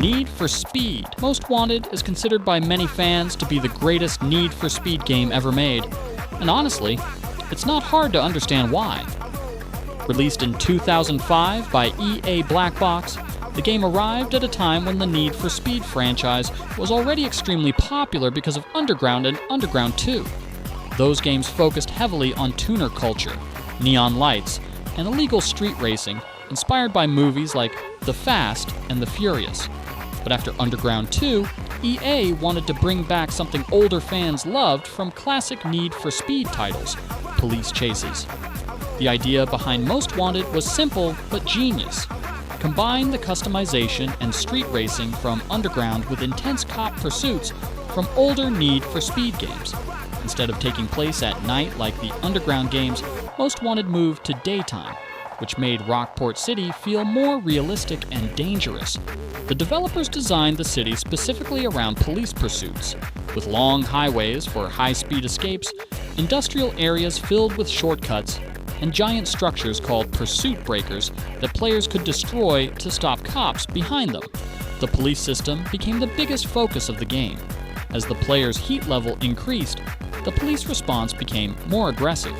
Need for Speed. Most Wanted is considered by many fans to be the greatest Need for Speed game ever made, and honestly, it's not hard to understand why. Released in 2005 by EA Black Box, the game arrived at a time when the Need for Speed franchise was already extremely popular because of Underground and Underground 2. Those games focused heavily on tuner culture, neon lights, and illegal street racing, inspired by movies like The Fast and the Furious. But after Underground 2, EA wanted to bring back something older fans loved from classic Need for Speed titles, police chases. The idea behind Most Wanted was simple but genius. Combine the customization and street racing from Underground with intense cop pursuits from older Need for Speed games. Instead of taking place at night like the Underground games, Most Wanted moved to daytime, which made Rockport City feel more realistic and dangerous. The developers designed the city specifically around police pursuits, with long highways for high-speed escapes, industrial areas filled with shortcuts, and giant structures called pursuit breakers that players could destroy to stop cops behind them. The police system became the biggest focus of the game. As the player's heat level increased, the police response became more aggressive.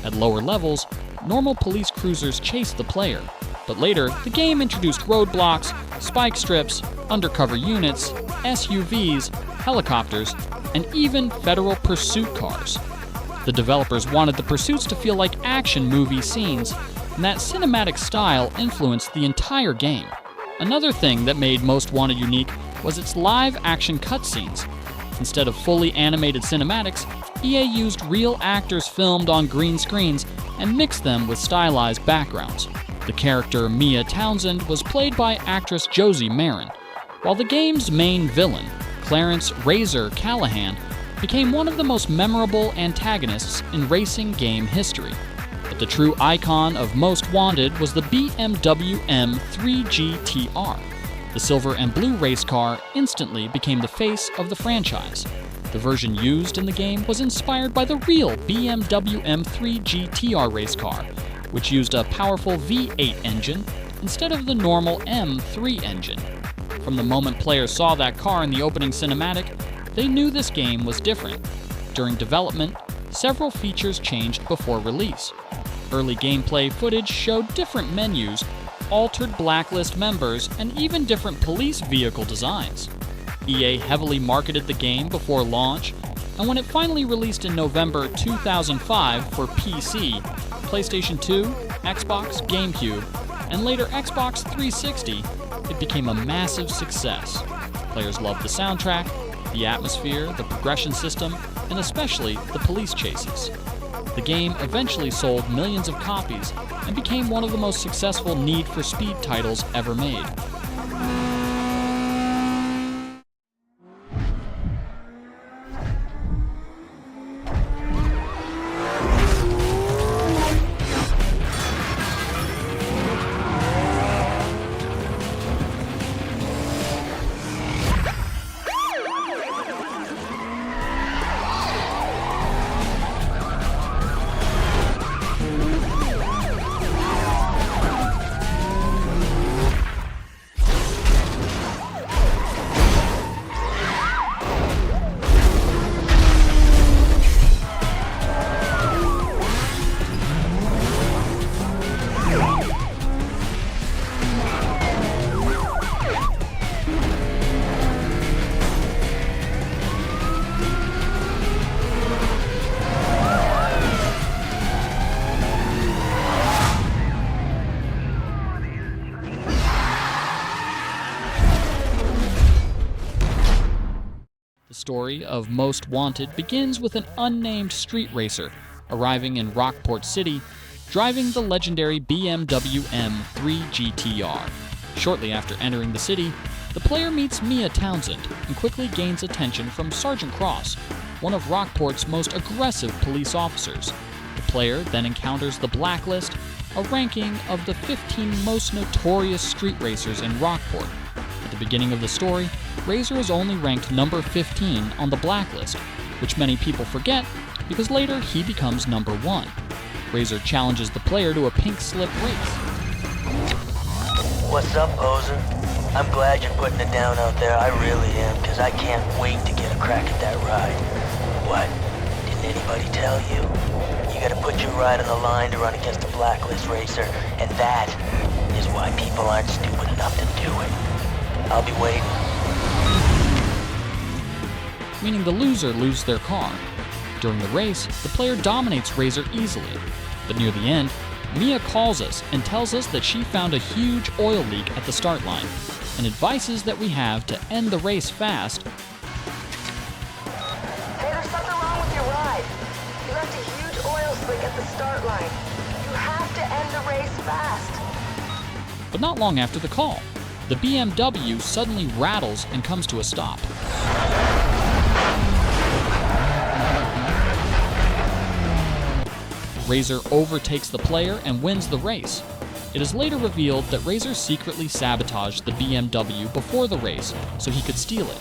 At lower levels, normal police cruisers chased the player, but later the game introduced roadblocks, spike strips, undercover units, SUVs, helicopters, and even federal pursuit cars. The developers wanted the pursuits to feel like action movie scenes, and that cinematic style influenced the entire game. Another thing that made Most Wanted unique was its live-action cutscenes. Instead of fully animated cinematics, EA used real actors filmed on green screens and mixed them with stylized backgrounds. The character Mia Townsend was played by actress Josie Marin, while the game's main villain, Clarence "Razor" Callahan, became one of the most memorable antagonists in racing game history. But the true icon of Most Wanted was the BMW M3 GTR. The silver and blue race car instantly became the face of the franchise. The version used in the game was inspired by the real BMW M3 GTR race car, which used a powerful V8 engine instead of the normal M3 engine. From the moment players saw that car in the opening cinematic, they knew this game was different. During development, several features changed before release. Early gameplay footage showed different menus, altered blacklist members, and even different police vehicle designs. EA heavily marketed the game before launch, and when it finally released in November 2005 for PC, PlayStation 2, Xbox, GameCube, and later Xbox 360, it became a massive success. Players loved the soundtrack, the atmosphere, the progression system, and especially the police chases. The game eventually sold millions of copies and became one of the most successful Need for Speed titles ever made. The story of Most Wanted begins with an unnamed street racer arriving in Rockport City, driving the legendary BMW M3 GTR. Shortly after entering the city, the player meets Mia Townsend and quickly gains attention from Sergeant Cross, one of Rockport's most aggressive police officers. The player then encounters the Blacklist, a ranking of the 15 most notorious street racers in Rockport. At the beginning of the story, Razor is only ranked number 15 on the Blacklist, which many people forget because later he becomes number 1. Razor challenges the player to a pink slip race. What's up, poser? I'm glad you're putting it down out there, I really am, because I can't wait to get a crack at that ride. What? Didn't anybody tell you? You gotta put your ride on the line to run against a blacklist racer, and that is why people aren't stupid enough to do it. I'll be waiting. Meaning the loser loses their car. During the race, the player dominates Razor easily, but near the end, Mia calls us and tells us that she found a huge oil leak at the start line, and advises that we have to end the race fast. Hey, there's something wrong with your ride. You left a huge oil slick at the start line. You have to end the race fast. But not long after the call, the BMW suddenly rattles and comes to a stop. Razor overtakes the player and wins the race. It is later revealed that Razor secretly sabotaged the BMW before the race so he could steal it.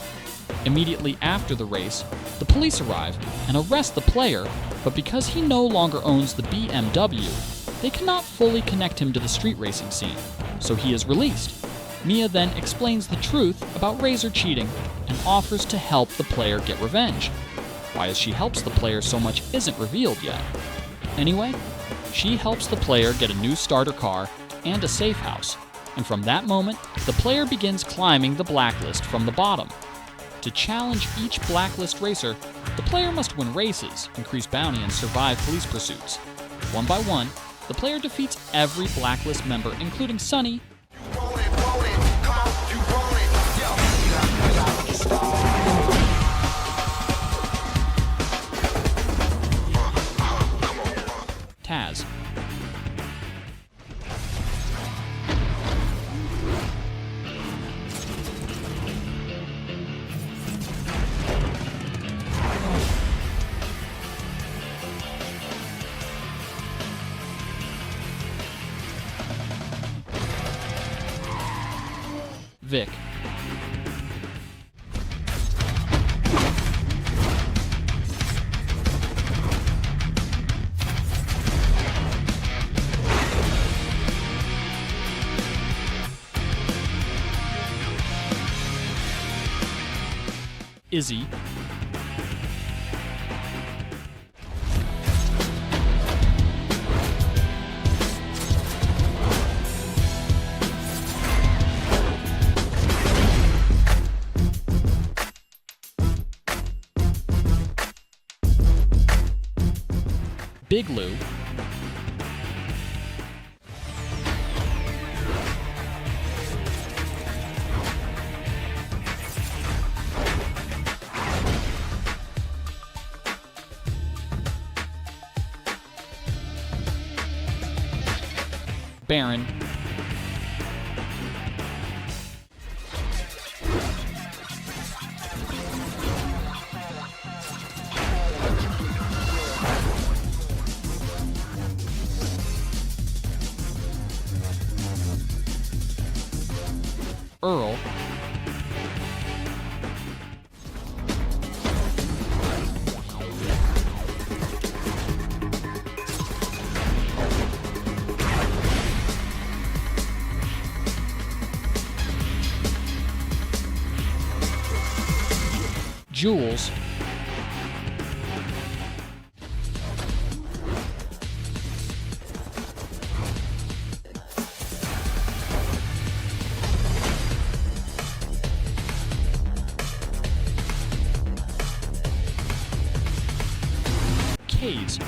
Immediately after the race, the police arrive and arrest the player, but because he no longer owns the BMW, they cannot fully connect him to the street racing scene, so he is released. Mia then explains the truth about Razor cheating and offers to help the player get revenge. Why she helps the player so much isn't revealed yet. Anyway, she helps the player get a new starter car and a safe house, and from that moment, the player begins climbing the blacklist from the bottom. To challenge each blacklist racer, the player must win races, increase bounty, and survive police pursuits. One by one, the player defeats every blacklist member, including Sonny, Taz, Vic, Izzy, Big Lou, Baron, Earl, Jules, Kays,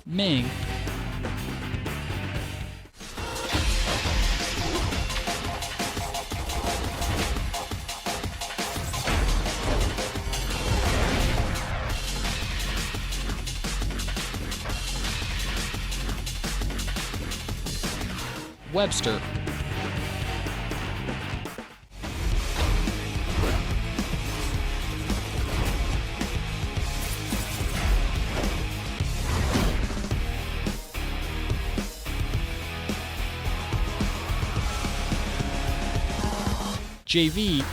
Ming, Webster, JV,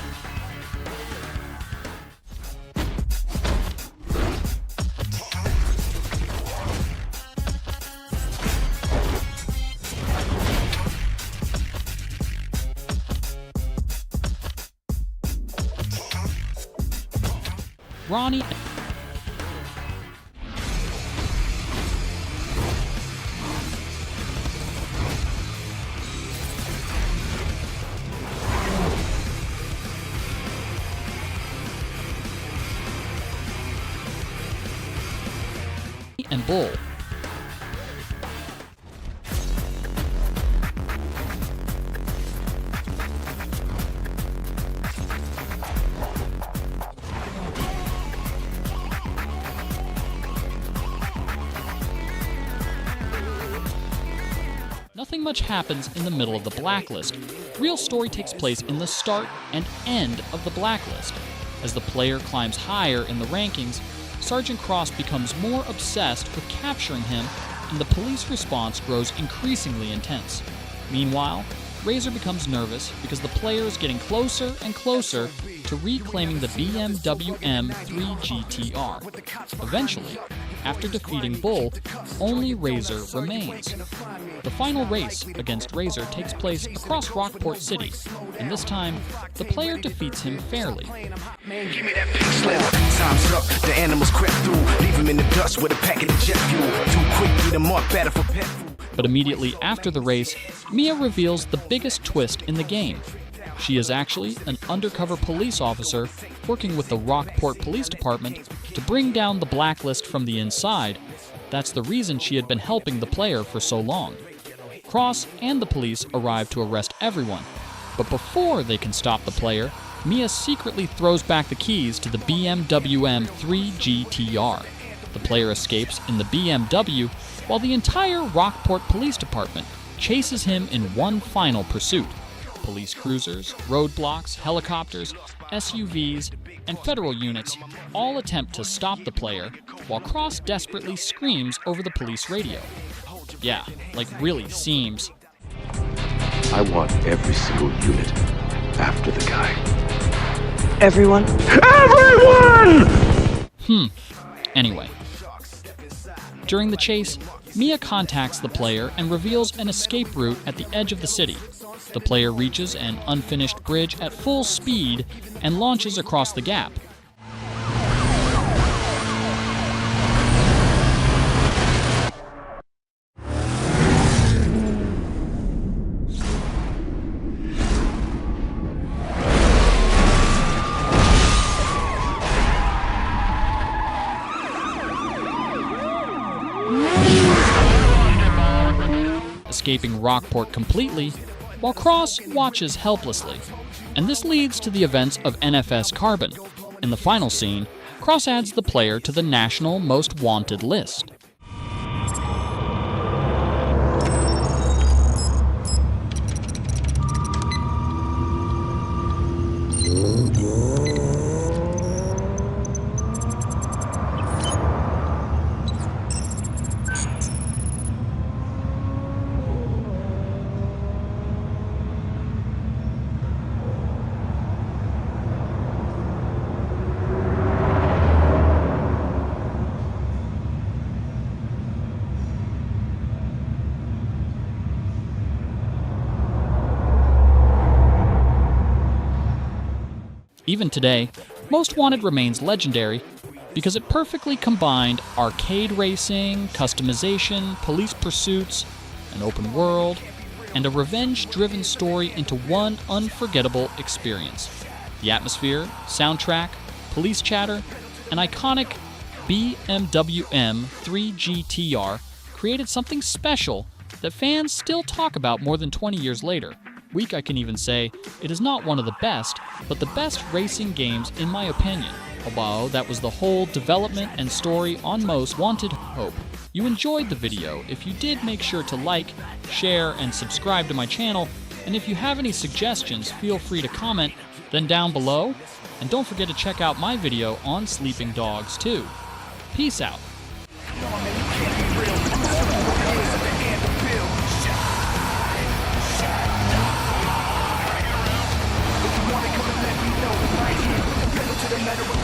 Ronnie and Bull. Nothing much happens in the middle of the Blacklist. Real story takes place in the start and end of the Blacklist. As the player climbs higher in the rankings, Sergeant Cross becomes more obsessed with capturing him, and the police response grows increasingly intense. Meanwhile, Razor becomes nervous because the player is getting closer and closer to reclaiming the BMW M3 GTR. Eventually, after defeating Bull, only Razor remains. The final race against Razor takes place across Rockport City, and this time, the player defeats him fairly. Man, give me that big slip. Time's up, the animals crept through. Leave him in the dust with a packet of jet fuel. Too quick, beat him up, better for pet food. But immediately after the race, Mia reveals the biggest twist in the game. She is actually an undercover police officer working with the Rockport Police Department to bring down the Blacklist from the inside. That's the reason she had been helping the player for so long. Cross and the police arrive to arrest everyone, but before they can stop the player, Mia secretly throws back the keys to the BMW M3 GTR. The player escapes in the BMW, while the entire Rockport Police Department chases him in one final pursuit. Police cruisers, roadblocks, helicopters, SUVs, and federal units all attempt to stop the player, while Cross desperately screams over the police radio. Yeah, like really seems. I want every single unit after the guy. Everyone? Everyone! Anyway. During the chase, Mia contacts the player and reveals an escape route at the edge of the city. The player reaches an unfinished bridge at full speed and launches across the gap. Escaping Rockport completely, while Cross watches helplessly. And this leads to the events of NFS Carbon. In the final scene, Cross adds the player to the National Most Wanted list. Even today, Most Wanted remains legendary because it perfectly combined arcade racing, customization, police pursuits, an open world, and a revenge-driven story into one unforgettable experience. The atmosphere, soundtrack, police chatter, and iconic BMW M3 GTR created something special that fans still talk about more than 20 years later. Weak, I can even say, it is not one of the best, but the best racing games in my opinion. Although that was the whole development and story on Most Wanted. Hope you enjoyed the video. If you did, make sure to like, share, and subscribe to my channel. And if you have any suggestions, feel free to comment then down below. And don't forget to check out my video on sleeping dogs too. Peace out. If you wanna matter what